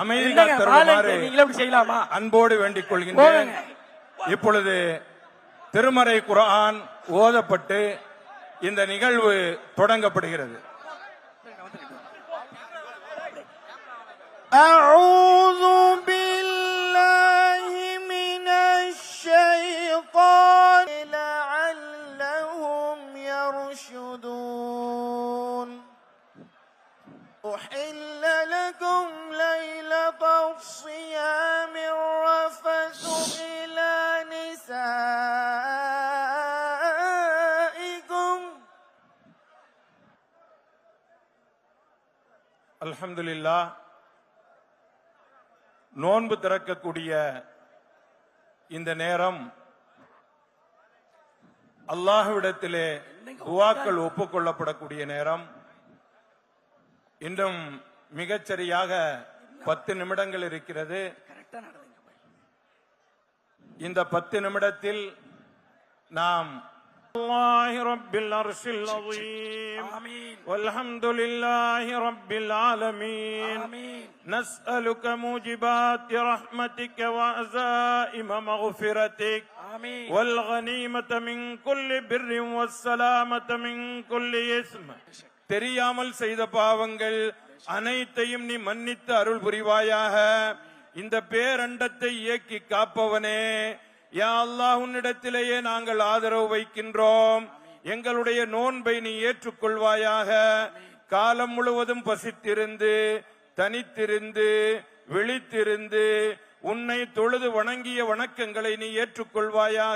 அமைதி காத்தருமாறு செய்யலாமா அன்போடு வேண்டிக் கொள்கின்றேன். இப்பொழுது திருமறை குர்ஆன் ஓதப்பட்டு இந்த நிகழ்வு தொடங்கப்படுகிறது. أعوذ بالله من الشيطان لعلهم يرشدون أحل لكم ليلة الصيام الرفث إلى نسائكم. அல்ஹம்துலில்லாஹ். நோன்பு திறக்கக்கூடிய இந்த நேரம் அல்லாஹ்விடத்திலே துஆக்கள் ஒப்புக்கொள்ளப்படக்கூடிய நேரம். இன்னும் மிகச்சரியாக 10 நிமிடங்கள் இருக்கிறது. இந்த 10 நிமிடத்தில் நாம் الله رب العرش العظيم والحمد لله رب العالمين نسألك موجبات رحمتك وعزائم مغفرتك والغنيمة من كل بر والسلامة من كل إثم. தெரியாமல் செய்த பாவங்கள் அனைத்தையும் நீ மன்னித்து அருள் புரிவாயாக. இந்த பேரண்டத்தை இயக்கி காப்பவனே, யா அல்லாஹ், உன்னிடத்திலேயே நாங்கள் ஆதரவு வைக்கின்றோம். எங்களுடைய நோன்பை நீ ஏற்றுக்கொள்வாயாக. காலம் முழுவதும் பசித்திருந்து, தனித்திருந்து, விழித்திருந்து உன்னை தொழுது வணங்கிய வணக்கங்களை நீ ஏற்றுக்கொள்வாயாக.